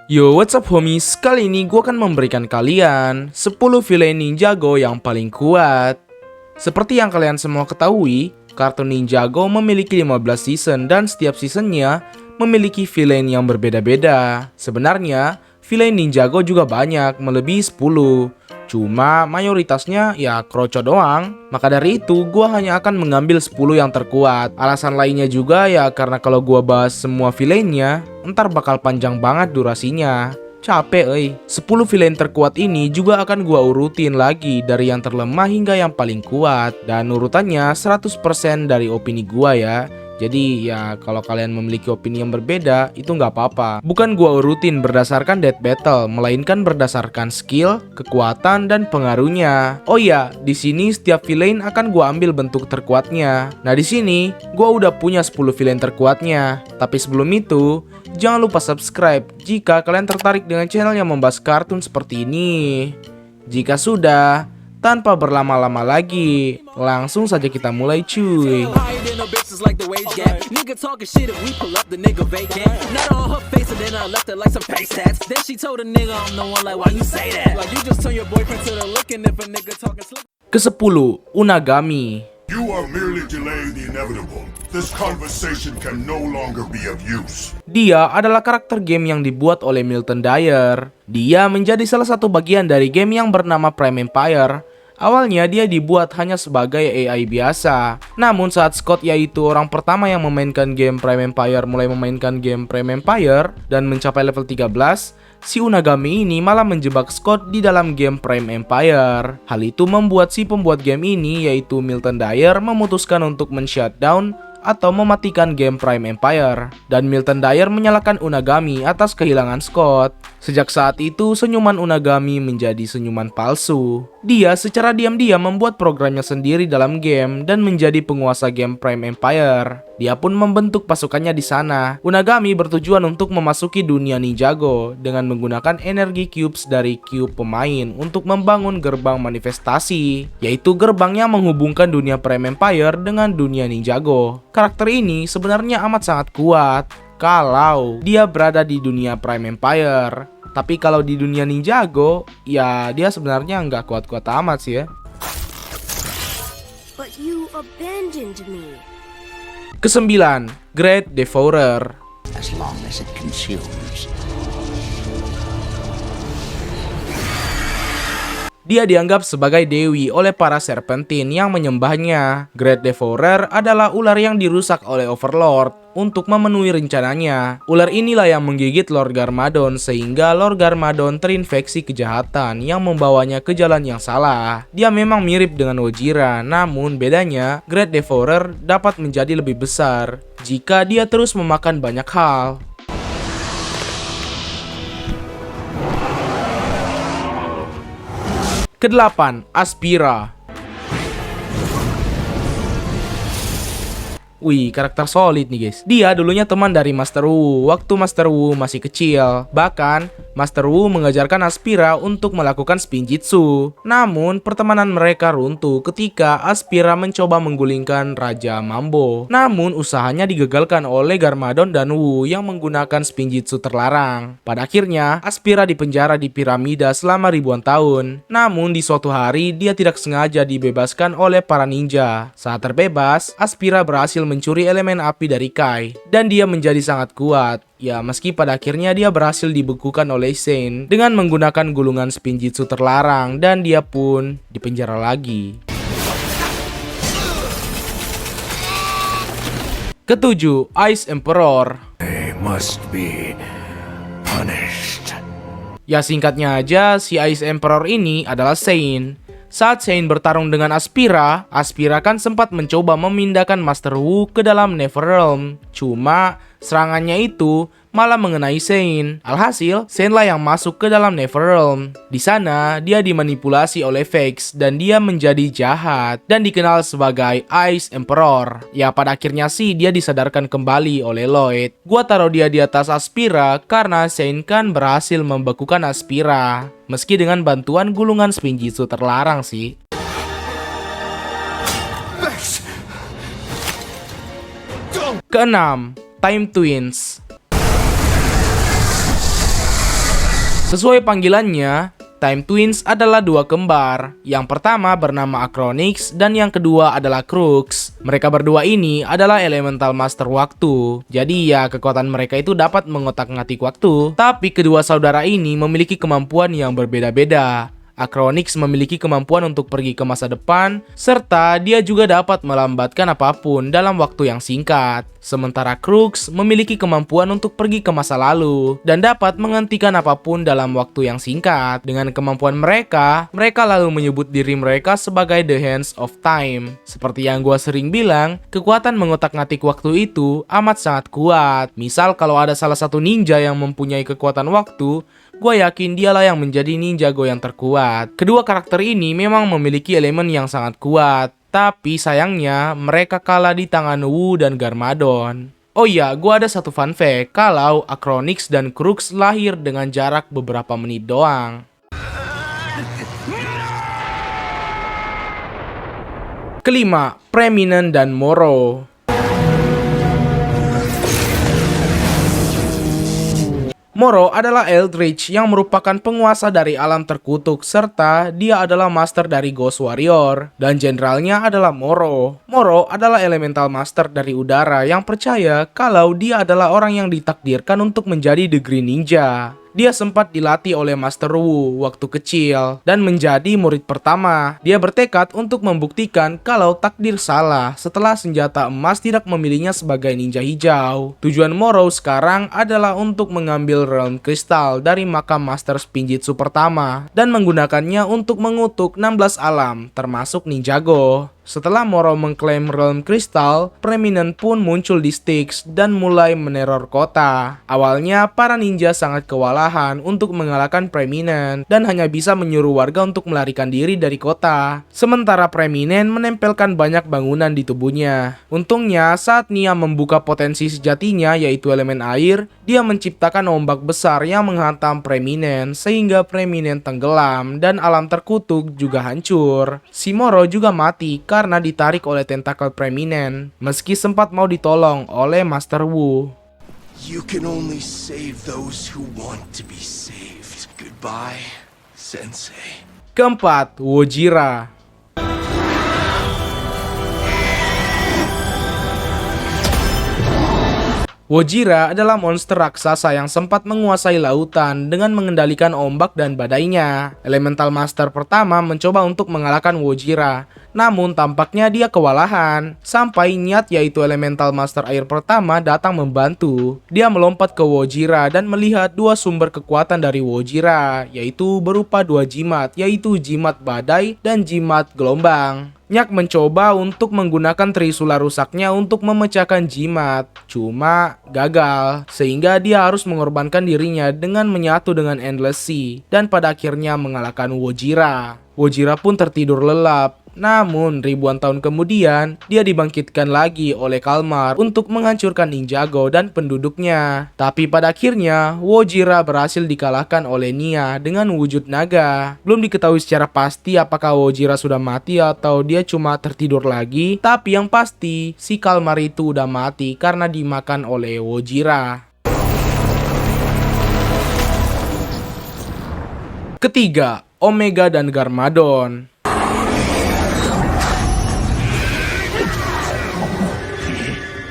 Yo, what's up homies? Kali ini gue akan memberikan kalian 10 villain Ninjago yang paling kuat. Seperti yang kalian semua ketahui, kartun Ninjago memiliki 15 season dan setiap seasonnya memiliki villain yang berbeda-beda. Sebenarnya, villain Ninjago juga banyak, melebihi 10. Cuma mayoritasnya ya kroco doang. Maka dari itu gue hanya akan mengambil 10 yang terkuat. Alasan lainnya juga ya karena kalau gue bahas semua villainnya, ntar bakal panjang banget durasinya. Capek 10 villain terkuat ini juga akan gua urutin lagi dari yang terlemah hingga yang paling kuat. Dan urutannya 100% dari opini gua ya. Jadi ya kalau kalian memiliki opini yang berbeda itu nggak apa-apa. Bukan gua urutin berdasarkan death battle, melainkan berdasarkan skill, kekuatan, dan pengaruhnya. Oh iya, di sini setiap villain akan gua ambil bentuk terkuatnya. Nah di sini gua udah punya 10 villain terkuatnya. Tapi sebelum itu, jangan lupa subscribe jika kalian tertarik dengan channel yang membahas kartun seperti ini. Jika sudah, tanpa berlama-lama lagi, langsung saja kita mulai cuy. Ke-10, Unagami. You are merely delaying the inevitable. This conversation can no longer be of use. Dia adalah karakter game yang dibuat oleh Milton Dyer. Dia menjadi salah satu bagian dari game yang bernama Prime Empire. Awalnya dia dibuat hanya sebagai AI biasa. Namun saat Scott, yaitu orang pertama yang memainkan game Prime Empire, mulai memainkan game Prime Empire dan mencapai level 13, si Unagami ini malah menjebak Scott di dalam game Prime Empire. Hal itu membuat si pembuat game ini, yaitu Milton Dyer, memutuskan untuk men-shutdown atau mematikan game Prime Empire. Dan Milton Dyer menyalahkan Unagami atas kehilangan Scott. Sejak saat itu, senyuman Unagami menjadi senyuman palsu. Dia secara diam-diam membuat programnya sendiri dalam game dan menjadi penguasa game Prime Empire. Dia pun membentuk pasukannya di sana. Unagami bertujuan untuk memasuki dunia Ninjago dengan menggunakan energi cubes dari cube pemain untuk membangun gerbang manifestasi, yaitu gerbang yang menghubungkan dunia Prime Empire dengan dunia Ninjago. Karakter ini sebenarnya amat sangat kuat kalau dia berada di dunia Prime Empire. Tapi kalau di dunia Ninjago, ya dia sebenarnya nggak kuat-kuat amat sih ya. But you abandoned me. Ke-9, Great Devourer. As long as it consumes. Dia dianggap sebagai dewi oleh para Serpentine yang menyembahnya. Great Devourer adalah ular yang dirusak oleh Overlord untuk memenuhi rencananya. Ular inilah yang menggigit Lord Garmadon sehingga Lord Garmadon terinfeksi kejahatan yang membawanya ke jalan yang salah. Dia memang mirip dengan Gojira, namun bedanya Great Devourer dapat menjadi lebih besar jika dia terus memakan banyak hal. Ke-8, Aspira. Wih, karakter solid nih guys. Dia dulunya teman dari Master Wu waktu Master Wu masih kecil. Bahkan, Master Wu mengajarkan Aspira untuk melakukan spinjitzu. Namun, pertemanan mereka runtuh ketika Aspira mencoba menggulingkan Raja Mambo. Namun, usahanya digagalkan oleh Garmadon dan Wu yang menggunakan spinjitzu terlarang. Pada akhirnya, Aspira dipenjara di piramida selama ribuan tahun. Namun, di suatu hari, dia tidak sengaja dibebaskan oleh para ninja. Saat terbebas, Aspira berhasil mencuri elemen api dari Kai, dan dia menjadi sangat kuat. Ya, meski pada akhirnya dia berhasil dibekukan oleh Sein dengan menggunakan gulungan spinjitzu terlarang, dan dia pun dipenjara lagi. Ke-7, Ice Emperor. They must be punished. Ya singkatnya aja, si Ice Emperor ini adalah Sein. Saat Sein bertarung dengan Aspira, Aspira kan sempat mencoba memindahkan Master Wu ke dalam Neverrealm. Cuma serangannya itu malah mengenai Sein. Alhasil, Sein lah yang masuk ke dalam Neverrealm. Di sana, dia dimanipulasi oleh Vex dan dia menjadi jahat dan dikenal sebagai Ice Emperor. Ya pada akhirnya sih dia disadarkan kembali oleh Lloyd. Gua taruh dia di atas Aspira karena Sein kan berhasil membekukan Aspira, meski dengan bantuan gulungan spinjitzu terlarang sih. Ke-6, Time Twins. Sesuai panggilannya, Time Twins adalah dua kembar. Yang pertama bernama Acronix dan yang kedua adalah Crux. Mereka berdua ini adalah elemental master waktu. Jadi ya kekuatan mereka itu dapat mengotak-ngatik waktu. Tapi kedua saudara ini memiliki kemampuan yang berbeda-beda. Acronix memiliki kemampuan untuk pergi ke masa depan, serta dia juga dapat melambatkan apapun dalam waktu yang singkat. Sementara Crux memiliki kemampuan untuk pergi ke masa lalu dan dapat menghentikan apapun dalam waktu yang singkat. Dengan kemampuan mereka, mereka lalu menyebut diri mereka sebagai The Hands of Time. Seperti yang gua sering bilang, kekuatan mengotak-ngatik waktu itu amat sangat kuat. Misal kalau ada salah satu ninja yang mempunyai kekuatan waktu, gue yakin dialah yang menjadi Ninjago yang terkuat. Kedua karakter ini memang memiliki elemen yang sangat kuat, tapi sayangnya mereka kalah di tangan Wu dan Garmadon. Oh iya, gue ada satu fun fact kalau Acronix dan Crux lahir dengan jarak beberapa menit doang. Kelima, Prominent dan Moro. Moro adalah Eldritch yang merupakan penguasa dari alam terkutuk serta dia adalah master dari Ghost Warrior dan jenderalnya adalah Moro. Moro adalah elemental master dari udara yang percaya kalau dia adalah orang yang ditakdirkan untuk menjadi The Green Ninja. Dia sempat dilatih oleh Master Wu waktu kecil dan menjadi murid pertama. Dia bertekad untuk membuktikan kalau takdir salah setelah senjata emas tidak memilihnya sebagai ninja hijau. Tujuan Moro sekarang adalah untuk mengambil Realm Crystal dari makam Master Spinjitzu pertama dan menggunakannya untuk mengutuk 16 alam termasuk Ninjago. Setelah Moro mengklaim Realm Crystal, Prominent pun muncul di Styx dan mulai meneror kota. Awalnya, para ninja sangat kewalahan untuk mengalahkan Prominent dan hanya bisa menyuruh warga untuk melarikan diri dari kota. Sementara Prominent menempelkan banyak bangunan di tubuhnya. Untungnya, saat Nia membuka potensi sejatinya yaitu elemen air, dia menciptakan ombak besar yang menghantam Prominent sehingga Prominent tenggelam dan alam terkutuk juga hancur. Si Moro juga mati karena ditarik oleh tentakel Prominent, meski sempat mau ditolong oleh Master Wu. You can only save those who want to be saved. Goodbye, Sensei. Keempat, Wojira. Wojira adalah monster raksasa yang sempat menguasai lautan dengan mengendalikan ombak dan badainya. Elemental Master pertama mencoba untuk mengalahkan Wojira, namun tampaknya dia kewalahan. Sampai Nyat yaitu Elemental Master air pertama datang membantu. Dia melompat ke Wojira dan melihat dua sumber kekuatan dari Wojira, yaitu berupa dua jimat, yaitu jimat badai dan jimat gelombang. Nyak mencoba untuk menggunakan trisula rusaknya untuk memecahkan jimat, cuma gagal, sehingga dia harus mengorbankan dirinya dengan menyatu dengan Endless Sea, dan pada akhirnya mengalahkan Wojira. Wojira pun tertidur lelap, namun ribuan tahun kemudian, dia dibangkitkan lagi oleh Kalmar untuk menghancurkan Ninjago dan penduduknya. Tapi pada akhirnya, Wojira berhasil dikalahkan oleh Nia dengan wujud naga. Belum diketahui secara pasti apakah Wojira sudah mati atau dia cuma tertidur lagi, tapi yang pasti, si Kalmar itu udah mati karena dimakan oleh Wojira. Ketiga, Omega dan Garmadon.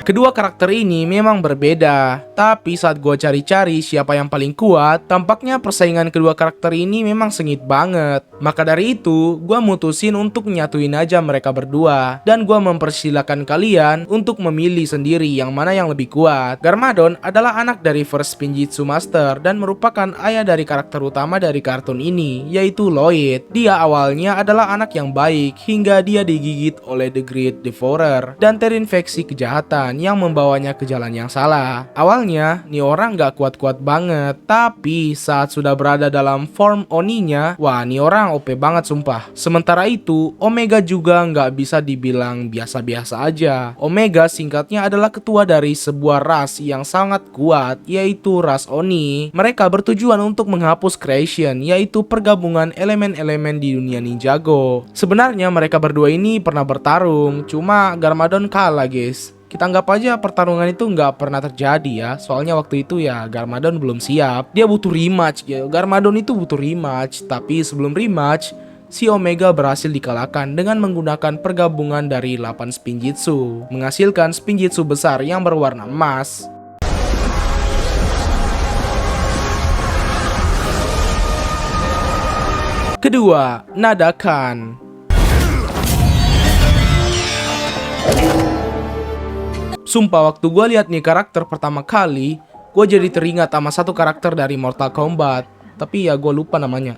Kedua karakter ini memang berbeda, tapi saat gue cari-cari siapa yang paling kuat, tampaknya persaingan kedua karakter ini memang sengit banget. Maka dari itu, gue mutusin untuk nyatuin aja mereka berdua, dan gue mempersilahkan kalian untuk memilih sendiri yang mana yang lebih kuat. Garmadon adalah anak dari First Spinjitzu Master dan merupakan ayah dari karakter utama dari kartun ini, yaitu Lloyd. Dia awalnya adalah anak yang baik hingga dia digigit oleh The Great Devourer dan terinfeksi kejahatan yang membawanya ke jalan yang salah. Awalnya, nih orang gak kuat-kuat banget, tapi saat sudah berada dalam form Oninya, wah nih orang OP banget sumpah. Sementara itu, Omega juga gak bisa dibilang biasa-biasa aja. Omega singkatnya adalah ketua dari sebuah ras yang sangat kuat, yaitu ras Oni. Mereka bertujuan untuk menghapus creation, yaitu pergabungan elemen-elemen di dunia Ninjago. Sebenarnya mereka berdua ini pernah bertarung, cuma Garmadon kalah guys. Kita anggap aja pertarungan itu nggak pernah terjadi ya. Soalnya waktu itu ya Garmadon belum siap. Dia butuh rematch ya. Garmadon itu butuh rematch. Tapi sebelum rematch, si Omega berhasil dikalahkan dengan menggunakan pergabungan dari 8 Spinjitzu, menghasilkan Spinjitzu besar yang berwarna emas. Kedua, Nadakan. Sumpah waktu gue lihat nih karakter pertama kali, gue jadi teringat sama satu karakter dari Mortal Kombat. Tapi ya gue lupa namanya.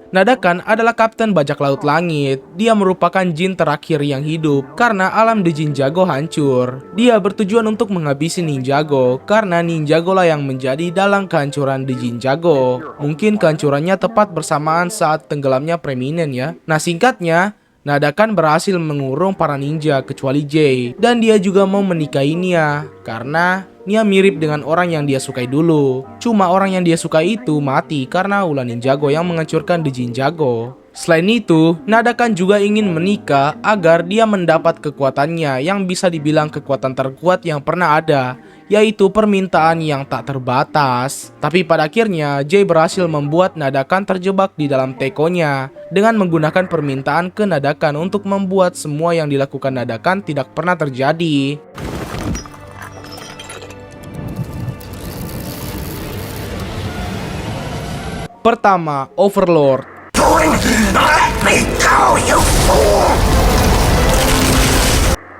Nadakan adalah Kapten Bajak Laut Langit. Dia merupakan jin terakhir yang hidup karena alam The Ninjago hancur. Dia bertujuan untuk menghabisi Ninjago karena Ninjago lah yang menjadi dalang kehancuran The Ninjago. Mungkin kehancurannya tepat bersamaan saat tenggelamnya Preminen ya. Nah singkatnya, Nadakan berhasil mengurung para ninja kecuali Jay, dan dia juga mau menikahi Nya karena Nya mirip dengan orang yang dia sukai dulu. Cuma orang yang dia sukai itu mati karena ulah Ninjago yang menghancurkan The Ninjago. Selain itu, Nadakan juga ingin menikah agar dia mendapat kekuatannya yang bisa dibilang kekuatan terkuat yang pernah ada, yaitu permintaan yang tak terbatas. Tapi pada akhirnya, Jay berhasil membuat Nadakan terjebak di dalam tekonya dengan menggunakan permintaan ke Nadakan untuk membuat semua yang dilakukan Nadakan tidak pernah terjadi. Pertama, Overlord.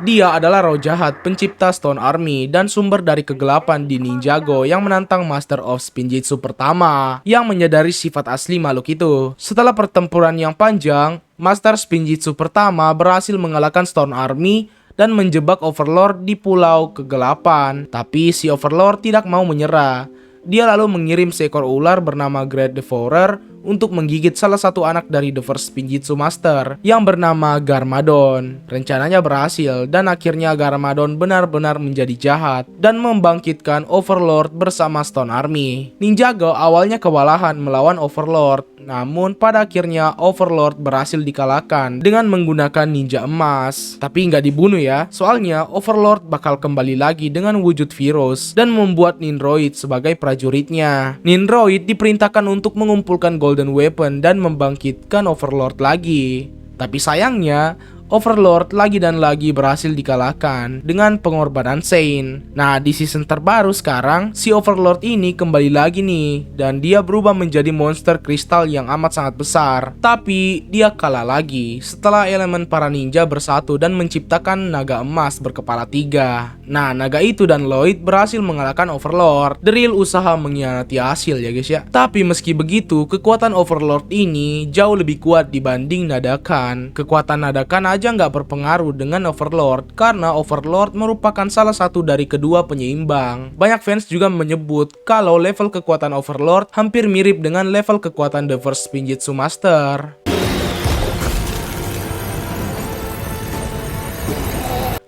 Dia adalah roh jahat pencipta Stone Army dan sumber dari kegelapan di Ninjago yang menantang Master of Spinjitzu pertama yang menyadari sifat asli makhluk itu. Setelah pertempuran yang panjang, Master Spinjitzu pertama berhasil mengalahkan Stone Army dan menjebak Overlord di Pulau Kegelapan. Tapi si Overlord tidak mau menyerah. Dia lalu mengirim seekor ular bernama Great Devourer untuk menggigit salah satu anak dari The First Spinjitzu Master yang bernama Garmadon. Rencananya berhasil dan akhirnya Garmadon benar-benar menjadi jahat dan membangkitkan Overlord bersama Stone Army. Ninjago awalnya kewalahan melawan Overlord, namun pada akhirnya Overlord berhasil dikalahkan dengan menggunakan ninja emas. Tapi nggak dibunuh ya, soalnya Overlord bakal kembali lagi dengan wujud virus dan membuat Ninroid sebagai prajuritnya. Ninroid diperintahkan untuk mengumpulkan Golden Weapon dan membangkitkan Overlord lagi. Tapi sayangnya, Overlord lagi dan lagi berhasil dikalahkan dengan pengorbanan Saint. Nah, di season terbaru sekarang, si Overlord ini kembali lagi nih, dan dia berubah menjadi monster kristal yang amat sangat besar. Tapi, dia kalah lagi setelah elemen para ninja bersatu dan menciptakan naga emas berkepala 3. Nah, naga itu dan Lloyd berhasil mengalahkan Overlord. The Real usaha mengkhianati hasil ya guys ya. Tapi meski begitu, kekuatan Overlord ini jauh lebih kuat dibanding Nadakan. Kekuatan Nadakan aja nggak berpengaruh dengan Overlord karena Overlord merupakan salah satu dari kedua penyeimbang. Banyak fans juga menyebut kalau level kekuatan Overlord hampir mirip dengan level kekuatan The First Spinjitzu Master.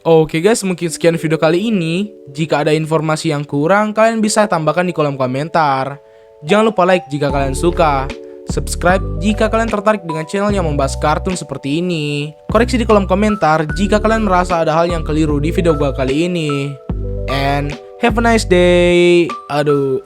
Oke guys, mungkin sekian video kali ini. Jika ada informasi yang kurang, kalian bisa tambahkan di kolom komentar. Jangan lupa like jika kalian suka, subscribe jika kalian tertarik dengan channel yang membahas kartun seperti ini. Koreksi di kolom komentar jika kalian merasa ada hal yang keliru di video gua kali ini. And have a nice day. Aduh.